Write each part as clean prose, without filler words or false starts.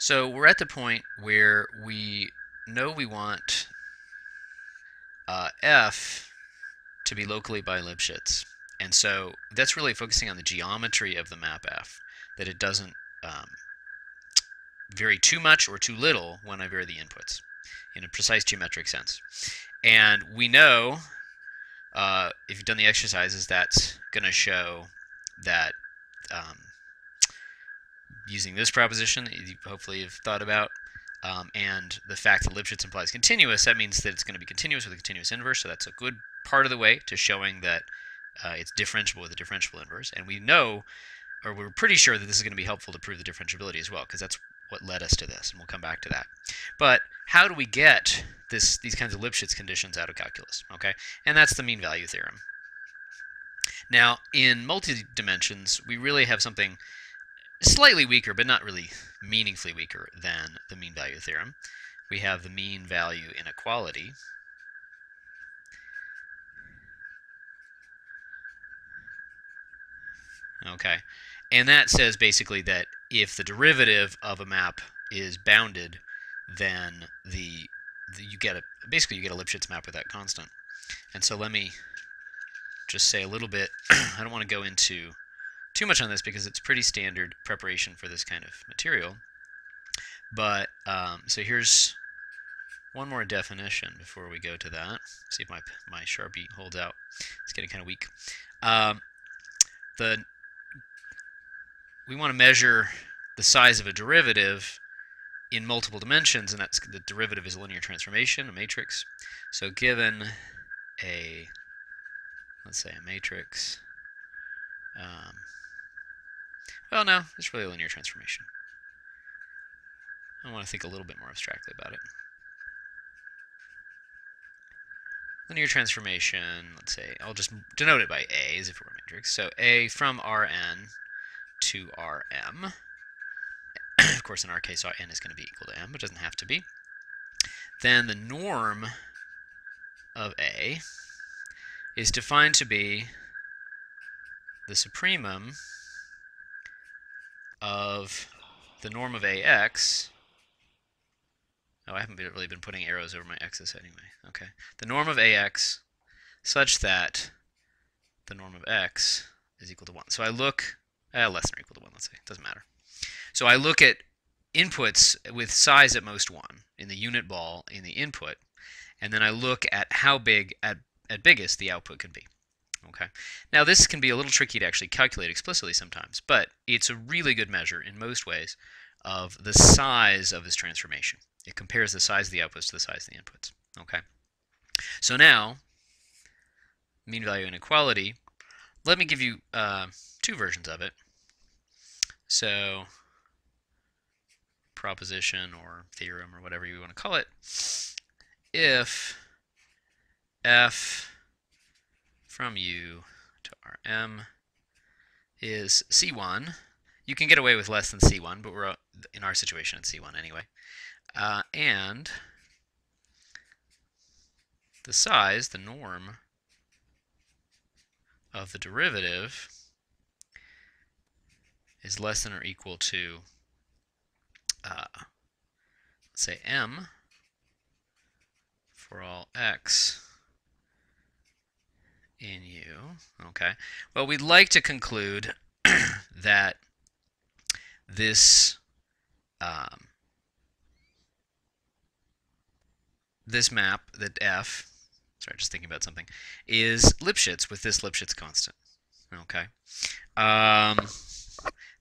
So we're at the point where we know we want f to be locally bi-Lipschitz. And so that's really focusing on the geometry of the map f, that it doesn't vary too much or too little when I vary the inputs in a precise geometric sense. And we know, if you've done the exercises, that's going to show that using this proposition that you hopefully have thought about, and the fact that Lipschitz implies continuous, that means that it's going to be continuous with a continuous inverse, so that's a good part of the way to showing that it's differentiable with a differentiable inverse. And we know, or we're pretty sure that this is going to be helpful to prove the differentiability as well, because that's what led us to this, and we'll come back to that. But how do we get these kinds of Lipschitz conditions out of calculus? Okay, and that's the mean value theorem. Now, in multi-dimensions, we really have something slightly weaker, but not really meaningfully weaker than the mean value theorem. We have the mean value inequality. Okay, and that says basically that if the derivative of a map is bounded, then you get a Lipschitz map with that constant. And so let me just say a little bit. I don't want to go into too much on this because it's pretty standard preparation for this kind of material. But so here's one more definition before we go to that. See if my Sharpie holds out. It's getting kind of weak. We want to measure the size of a derivative in multiple dimensions, and that's the derivative is a linear transformation, a matrix. So given a, let's say a matrix, well, no, it's really a linear transformation. I want to think a little bit more abstractly about it. Linear transformation, let's say, I'll just denote it by A as if it were a matrix. So A from Rn to Rm. Of course, in our case, N is going to be equal to M, but it doesn't have to be. Then the norm of A is defined to be the supremum of the norm of AX. Oh, I haven't really been putting arrows over my x's anyway. Okay. The norm of AX such that the norm of x is equal to 1. So I look, less than or equal to 1, let's say. It doesn't matter. So I look at inputs with size at most 1 in the unit ball in the input, and then I look at how big at biggest the output can be. Okay. Now this can be a little tricky to actually calculate explicitly sometimes, but it's a really good measure in most ways of the size of this transformation. It compares the size of the outputs to the size of the inputs. Okay. So now, mean value inequality, let me give you two versions of it. So proposition or theorem or whatever you want to call it, if f from u to Rm is C1, you can get away with less than C1, but we're in our situation at C1 anyway. And the size, the norm of the derivative is less than or equal to, let's say M for all x in U. Okay. Well, we'd like to conclude that this this map, that f, sorry, just thinking about something, is Lipschitz with this Lipschitz constant. Okay.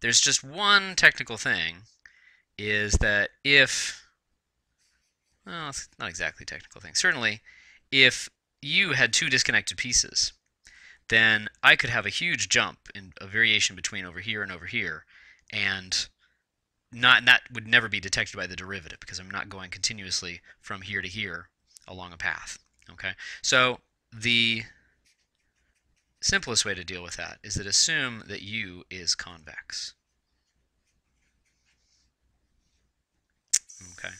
There's just one technical thing, is that if, well, it's not exactly a technical thing. Certainly, if U had two disconnected pieces, then I could have a huge jump in a variation between over here and over here, and that would never be detected by the derivative because I'm not going continuously from here to here along a path. Okay, so the simplest way to deal with that is to assume that U is convex. Okay,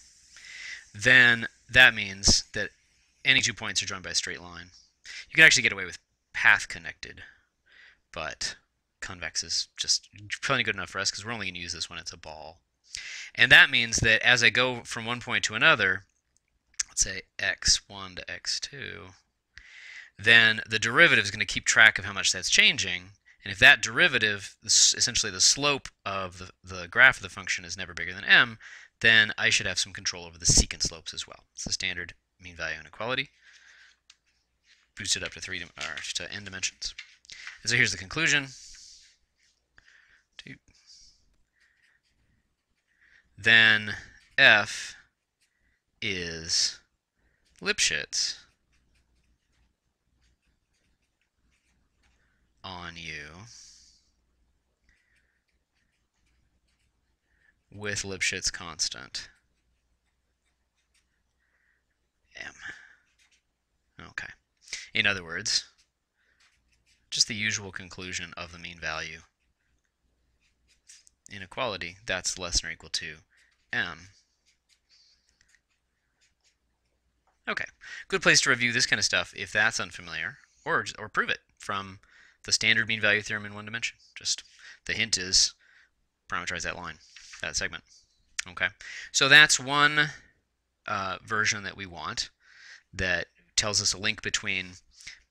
then that means that any 2 points are joined by a straight line. You can actually get away with path connected, but convex is just plenty good enough for us because we're only going to use this when it's a ball. And that means that as I go from one point to another, let's say x1 to x2, then the derivative is going to keep track of how much that's changing. And if that derivative, essentially the slope of the graph of the function, is never bigger than m, then I should have some control over the secant slopes as well. It's the standard mean value inequality, boosted up to to n dimensions. And so here's the conclusion. Then f is Lipschitz on U with Lipschitz constant m. Okay. In other words, just the usual conclusion of the mean value inequality, that's less than or equal to m. Okay, good place to review this kind of stuff if that's unfamiliar, or prove it from the standard mean value theorem in one dimension. Just the hint is parameterize that line, that segment. Okay, so that's one version that we want that tells us a link between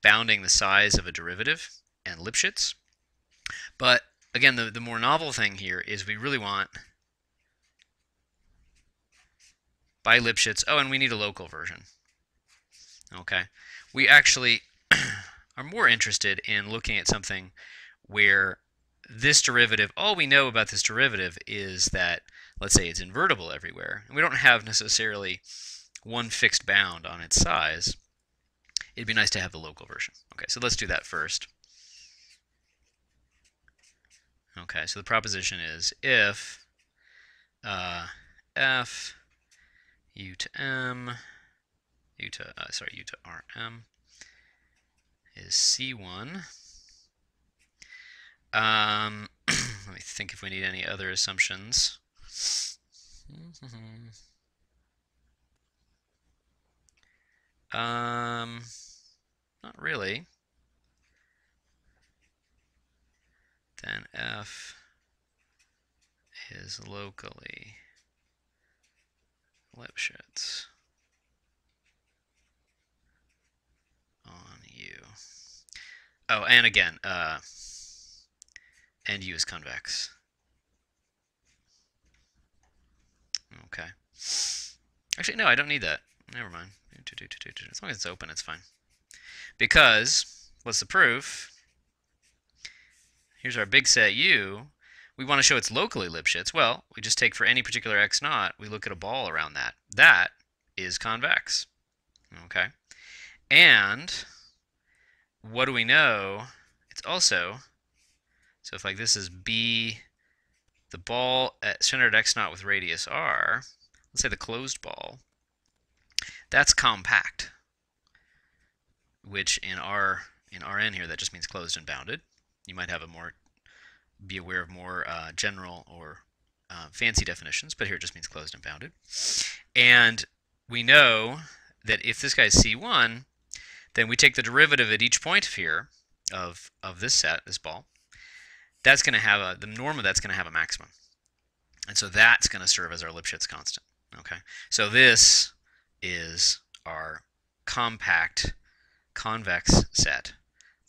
bounding the size of a derivative and Lipschitz. But again, the more novel thing here is we really want bi-Lipschitz. Oh, and we need a local version. Okay, we actually are more interested in looking at something where this derivative, all we know about this derivative is that, let's say it's invertible everywhere, and we don't have necessarily one fixed bound on its size. It'd be nice to have the local version. Okay, so let's do that first. Okay, so the proposition is if f u to m u to rm is C1. Let me think if we need any other assumptions. Not really. Then f is locally Lipschitz on U. Oh, and again, and U is convex. Okay. Actually, no, I don't need that. Never mind. As long as it's open, it's fine. Because, what's the proof? Here's our big set U. We want to show it's locally Lipschitz. Well, we just take for any particular x naught, we look at a ball around that. That is convex. Okay? And what do we know? It's also, so if like this is B, the ball centered at x naught with radius r, let's say the closed ball, that's compact, which in Rn here, that just means closed and bounded. You might have be aware of more general or fancy definitions, but here it just means closed and bounded. And we know that if this guy is C1, then we take the derivative at each point here of this set, this ball. That's going to have the norm of that's going to have a maximum. And so that's going to serve as our Lipschitz constant. Okay, so this is our compact convex set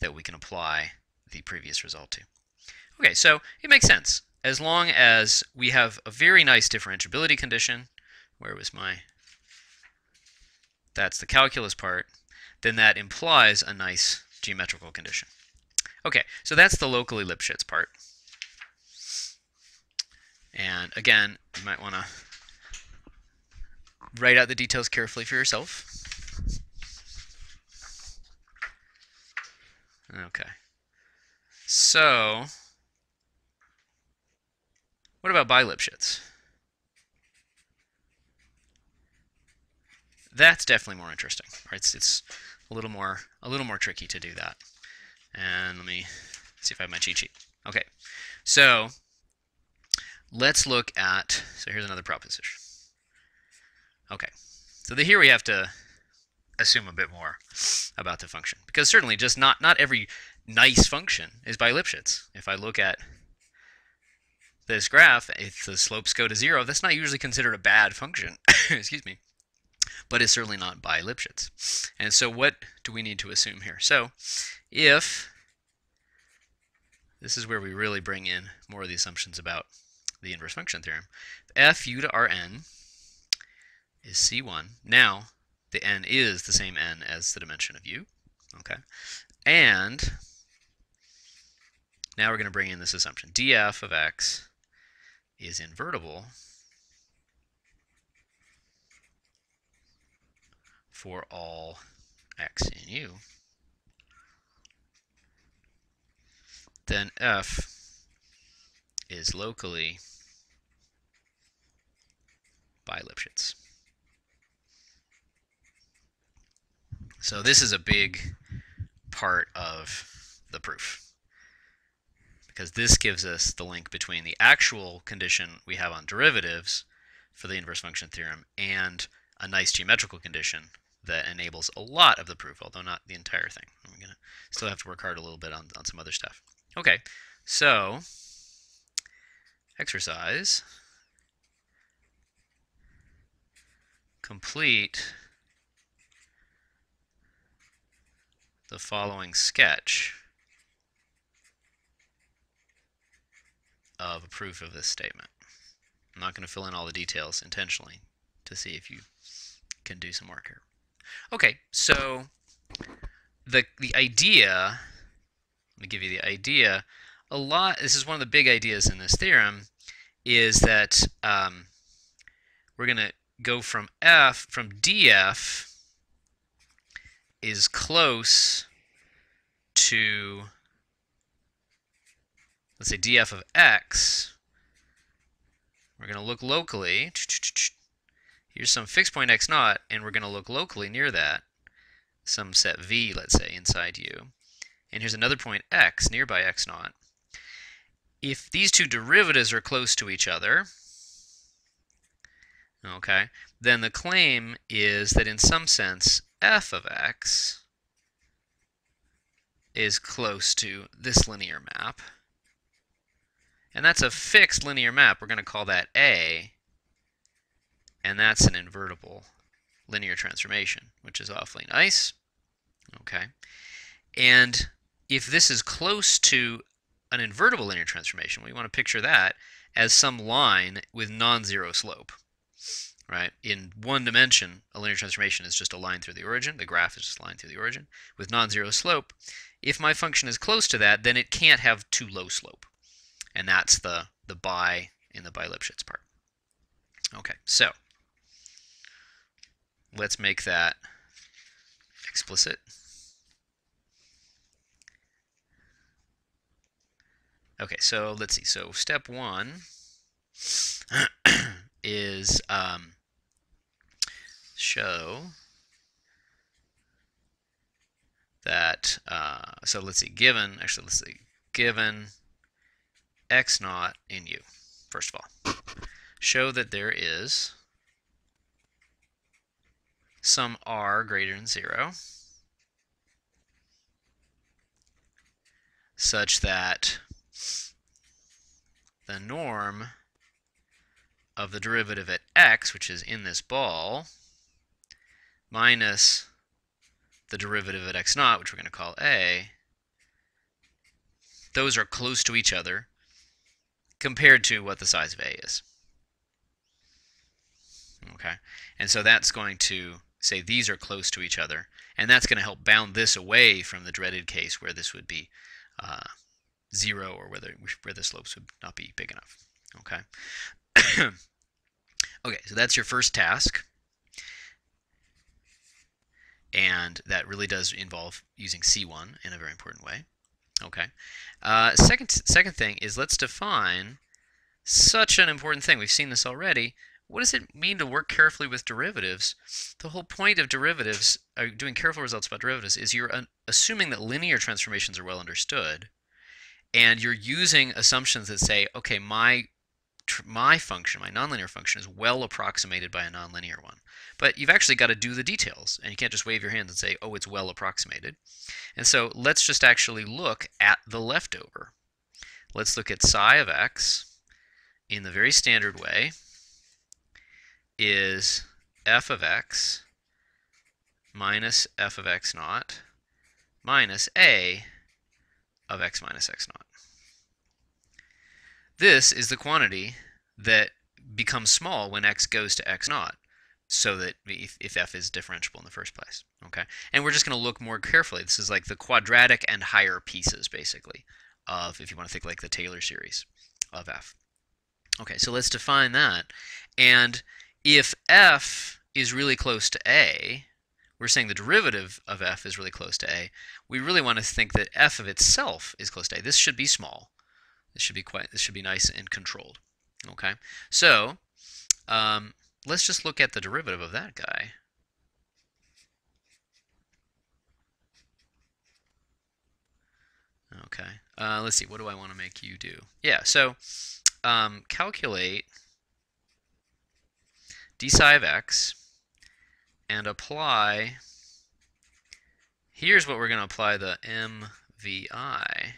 that we can apply the previous result to. Okay, so it makes sense. As long as we have a very nice differentiability condition, where was that's the calculus part, then that implies a nice geometrical condition. Okay, so that's the locally Lipschitz part. And again, you might want to write out the details carefully for yourself. Okay. So, what about bi-Lipschitz? That's definitely more interesting. Right? It's a little more tricky to do that. And let me see if I have my cheat sheet. Okay. So, let's look at, so here's another proposition. Okay. So here we have to assume a bit more about the function, because certainly just not every nice function is bi-Lipschitz. If I look at this graph, if the slopes go to 0, that's not usually considered a bad function. Excuse me. But it's certainly not bi-Lipschitz. And so what do we need to assume here? So if, this is where we really bring in more of the assumptions about the inverse function theorem. F u to Rn is C1. Now, the n is the same n as the dimension of u. Okay. And now we're going to bring in this assumption. df of x is invertible for all x in u. Then f is locally bi-Lipschitz. So this is a big part of the proof, because this gives us the link between the actual condition we have on derivatives for the inverse function theorem and a nice geometrical condition that enables a lot of the proof, although not the entire thing. We're going to still have to work hard a little bit on some other stuff. Okay, so exercise. Complete the following sketch of a proof of this statement. I'm not going to fill in all the details intentionally to see if you can do some work here. Okay, so the idea, let me give you the idea, this is one of the big ideas in this theorem, is that we're going to go from df is close to, let's say, df of x. We're going to look locally. Here's some fixed point x naught, and we're going to look locally near that, some set v, let's say, inside u. And here's another point x, nearby x naught. If these two derivatives are close to each other, okay, then the claim is that in some sense f of x is close to this linear map. And that's a fixed linear map. We're going to call that A. And that's an invertible linear transformation, which is awfully nice. Okay. And if this is close to an invertible linear transformation, we want to picture that as some line with non-zero slope. Right? In one dimension, a linear transformation is just a line through the origin. The graph is just a line through the origin with non-zero slope. If my function is close to that, then it can't have too low slope. And that's the bi in the bi-Lipschitz part. Okay, so let's make that explicit. Okay, so let's see. So step one is show that, so let's see, given x naught in u, first of all. Show that there is some r greater than 0 such that the norm of the derivative at x, which is in this ball, minus the derivative at x naught, which we're going to call a, those are close to each other compared to what the size of a is. Okay, and so that's going to say these are close to each other, and that's going to help bound this away from the dreaded case where this would be 0 or where the slopes would not be big enough. Okay. Okay, so that's your first task, and that really does involve using C1 in a very important way. Okay. Second thing is, let's define such an important thing. We've seen this already. What does it mean to work carefully with derivatives? The whole point of derivatives, doing careful results about derivatives, is you're assuming that linear transformations are well understood, and you're using assumptions that say, okay, my function, my nonlinear function, is well approximated by a nonlinear one. But you've actually got to do the details, and you can't just wave your hands and say, oh, it's well approximated. And so let's just actually look at the leftover. Let's look at psi of x in the very standard way is f of x minus f of x naught minus a of x minus x naught. This is the quantity that becomes small when x goes to x naught, so that if f is differentiable in the first place. Okay, and we're just going to look more carefully. This is like the quadratic and higher pieces, basically, of, if you want to think like the Taylor series of f. Okay, so let's define that. And if f is really close to a, we're saying the derivative of f is really close to a, we really want to think that f of itself is close to a. This should be small. This should be nice and controlled. Okay, so let's just look at the derivative of that guy. Okay, let's see, what do I want to make you do? Yeah, so calculate d psi of x and apply, here's what we're going to apply the MVI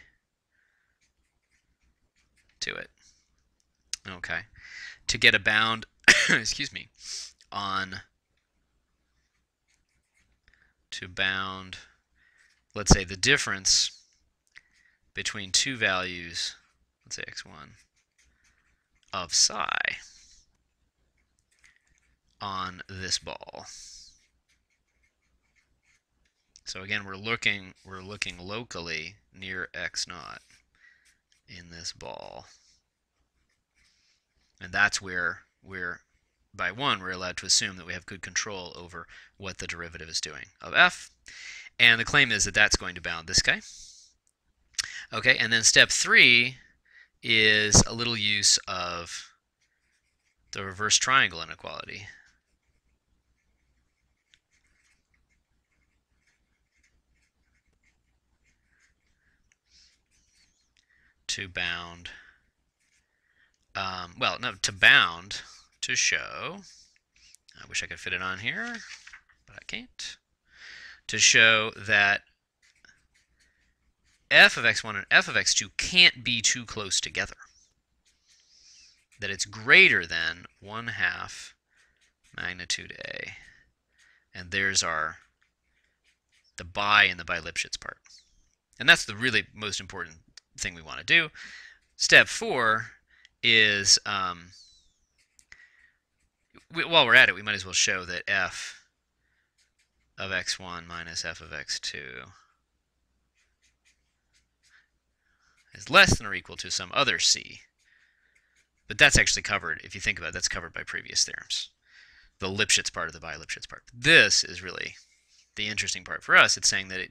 to it. Okay, to get a bound, excuse me, to bound, let's say, the difference between two values, let's say x1, of psi on this ball. So again, we're looking locally near x naught in this ball. And that's where by 1, we're allowed to assume that we have good control over what the derivative is doing of f. And the claim is that that's going to bound this guy. Okay, and then step 3 is a little use of the reverse triangle inequality. To bound, to show, I wish I could fit it on here, but I can't, to show that f of x1 and f of x2 can't be too close together, that it's greater than 1/2 magnitude a. And there's the bi in the bi-Lipschitz part. And that's the really most important thing we want to do. Step 4 is, while we're at it, we might as well show that f of x1 minus f of x2 is less than or equal to some other c. But that's actually covered, if you think about it, that's covered by previous theorems. The Lipschitz part of the bi-Lipschitz part. This is really the interesting part for us. It's saying that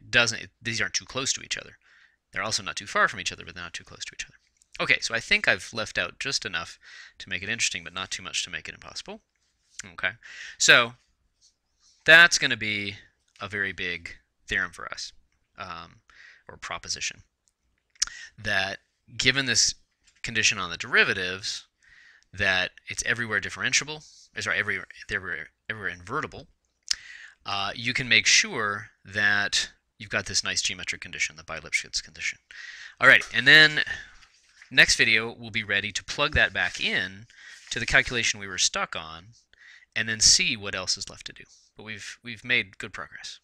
these aren't too close to each other. They're also not too far from each other, but they're not too close to each other. Okay, so I think I've left out just enough to make it interesting, but not too much to make it impossible. Okay, so that's going to be a very big theorem for us, or proposition, that given this condition on the derivatives, that it's everywhere differentiable, everywhere invertible, you can make sure that you've got this nice geometric condition, the bi-Lipschitz condition. All right, and then next video we'll be ready to plug that back in to the calculation we were stuck on, and then see what else is left to do. But we've made good progress.